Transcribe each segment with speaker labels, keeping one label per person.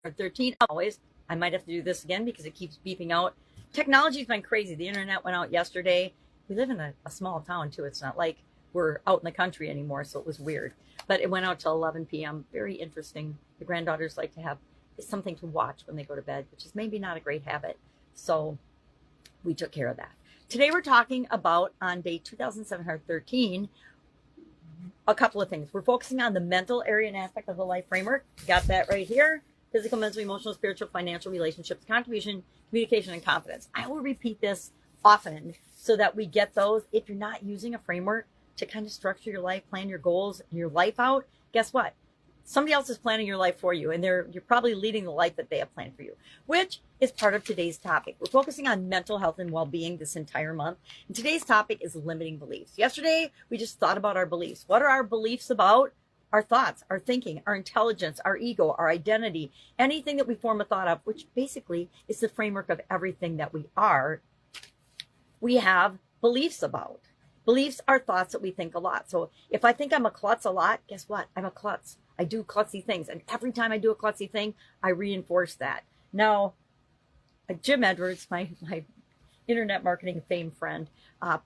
Speaker 1: or 13 always. I might have to do this again because it keeps beeping out. Technology's been crazy. The internet went out yesterday. We live in a small town too. It's not like we're out in the country anymore, so it was weird. But it went out till 11 p.m. Very interesting. The granddaughters like to have something to watch when they go to bed, which is maybe not a great habit. So we took care of that. Today we're talking about, on day 2713, a couple of things. We're focusing on the mental area and aspect of the life framework. Got that right here. Physical, mental, emotional, spiritual, financial, relationships, contribution, communication, and confidence. I will repeat this often so that we get those. If you're not using a framework to kind of structure your life, plan your goals, and your life out, guess what? Somebody else is planning your life for you, and you're probably leading the life that they have planned for you, which is part of today's topic. We're focusing on mental health and well-being this entire month. And today's topic is limiting beliefs. Yesterday, we just thought about our beliefs. What are our beliefs about? Our thoughts, our thinking, our intelligence, our ego, our identity, anything that we form a thought of, which basically is the framework of everything that we are, we have beliefs about. Beliefs are thoughts that we think a lot. So if I think I'm a klutz a lot, guess what? I'm a klutz. I do klutzy things. And every time I do a klutzy thing, I reinforce that. Now, Jim Edwards, my internet marketing fame friend,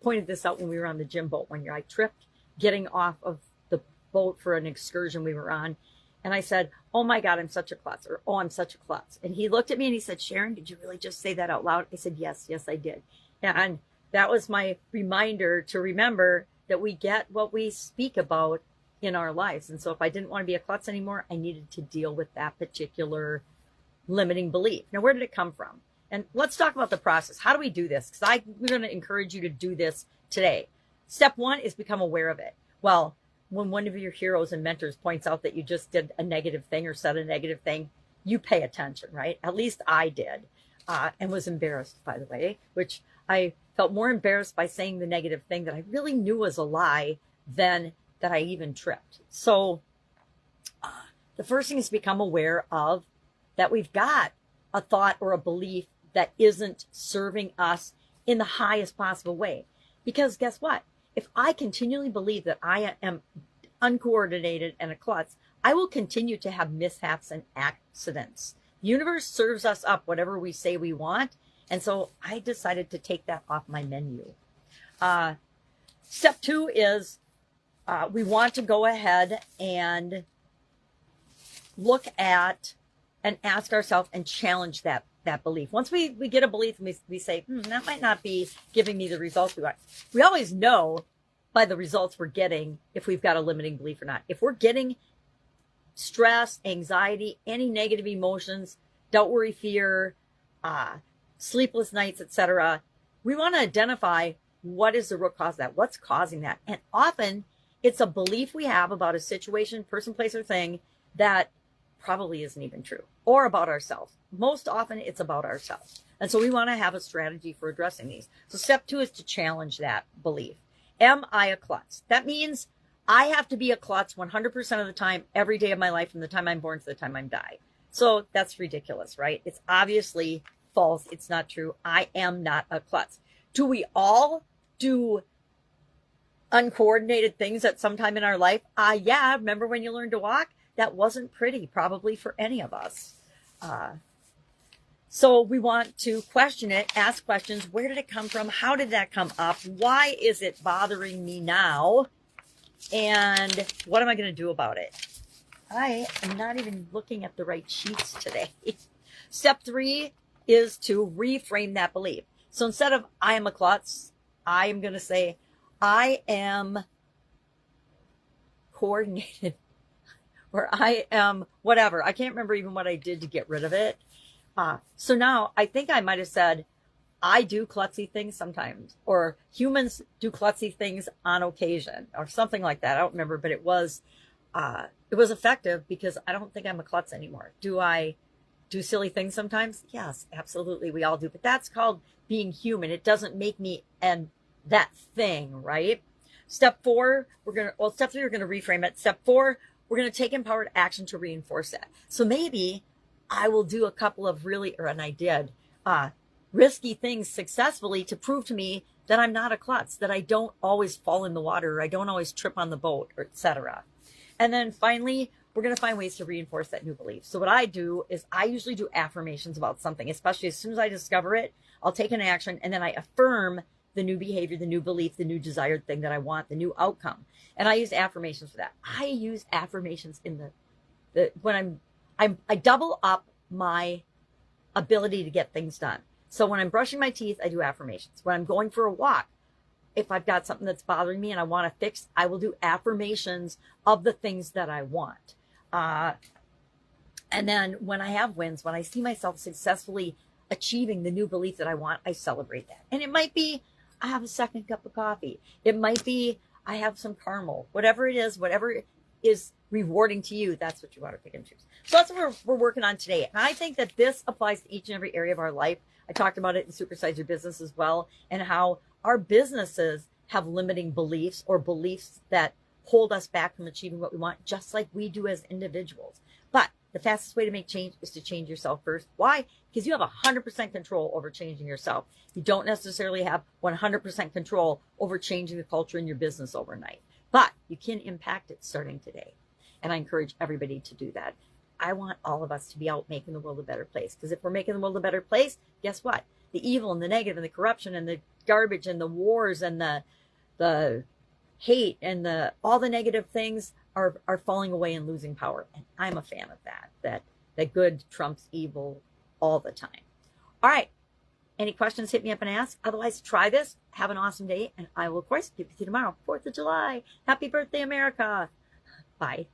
Speaker 1: pointed this out when we were on the gym boat one year. I tripped getting off of the boat for an excursion we were on. And I said, oh my God, I'm such a klutz, or oh, I'm such a klutz. And he looked at me and he said, Sharon, did you really just say that out loud? I said, yes, I did. And that was my reminder to remember that we get what we speak about in our lives. And so if I didn't want to be a klutz anymore, I needed to deal with that particular limiting belief. Now, where did it come from? And let's talk about the process. How do we do this? Because we're going to encourage you to do this today. Step one is become aware of it. Well, when one of your heroes and mentors points out that you just did a negative thing or said a negative thing, you pay attention, right? At least I did, and was embarrassed, by the way, which I felt more embarrassed by saying the negative thing that I really knew was a lie than that I even tripped. So the first thing is to become aware of that we've got a thought or a belief that isn't serving us in the highest possible way. Because guess what? If I continually believe that I am uncoordinated and a klutz, I will continue to have mishaps and accidents. The universe serves us up whatever we say we want. And so I decided to take that off my menu. Step two is we want to go ahead and look at and ask ourselves and challenge that belief. Once we get a belief and we say, that might not be giving me the results we want. We always know by the results we're getting if we've got a limiting belief or not. If we're getting stress, anxiety, any negative emotions, doubt, worry, fear, sleepless nights, etc., we want to identify what is the root cause of that. What's causing that? And often it's a belief we have about a situation, person, place, or thing that probably isn't even true, or about ourselves. Most often it's about ourselves. And so we want to have a strategy for addressing these. So step two is to challenge that belief. Am I a klutz? That means I have to be a klutz 100% of the time, every day of my life, from the time I'm born to the time I die. So that's ridiculous, right? It's obviously false. It's not true. I am not a klutz. Do we all do uncoordinated things at some time in our life? Yeah. Remember when you learned to walk? That wasn't pretty, probably for any of us. So we want to question it, ask questions. Where did it come from? How did that come up? Why is it bothering me now? And what am I going to do about it? I am not even looking at the right sheets today. Step three is to reframe that belief. So instead of I am a klutz, I am going to say I am coordinated, or I am whatever. I can't remember even what I did to get rid of it. So now I think I might have said, I do klutzy things sometimes, or humans do klutzy things on occasion, or something like that. I don't remember, but it was effective because I don't think I'm a klutz anymore. Do I do silly things sometimes? Yes, absolutely. We all do, but that's called being human. It doesn't make me that thing, right? Step three, we're going to reframe it. Step four, we're going to take empowered action to reinforce that. So maybe I will do a couple of risky things successfully to prove to me that I'm not a klutz, that I don't always fall in the water, or I don't always trip on the boat, or etc. And then finally, we're going to find ways to reinforce that new belief. So what I do is I usually do affirmations about something, especially as soon as I discover it, I'll take an action and then I affirm the new behavior, the new belief, the new desired thing that I want, the new outcome. And I use affirmations for that. I use affirmations in when I double up my ability to get things done. So when I'm brushing my teeth, I do affirmations. When I'm going for a walk, if I've got something that's bothering me and I want to fix, I will do affirmations of the things that I want. And then when I have wins, when I see myself successfully achieving the new belief that I want, I celebrate that. And it might be, I have a second cup of coffee. It might be, I have some caramel. Whatever it is, whatever is rewarding to you, that's what you want to pick and choose. So that's what we're working on today. And I think that this applies to each and every area of our life. I talked about it in Supersize Your Business as well, and how our businesses have limiting beliefs or beliefs that hold us back from achieving what we want, just like we do as individuals. But the fastest way to make change is to change yourself first. Why? Because you have 100% control over changing yourself. You don't necessarily have 100% control over changing the culture in your business overnight, but you can impact it starting today. And I encourage everybody to do that. I want all of us to be out making the world a better place, because if we're making the world a better place, guess what? The evil and the negative and the corruption and the garbage and the wars and the hate and all the negative things are falling away and losing power. And I'm a fan of that good trumps evil all the time. All right. Any questions, hit me up and ask. Otherwise, try this. Have an awesome day. And I will, of course, be with you tomorrow, 4th of July. Happy birthday, America. Bye.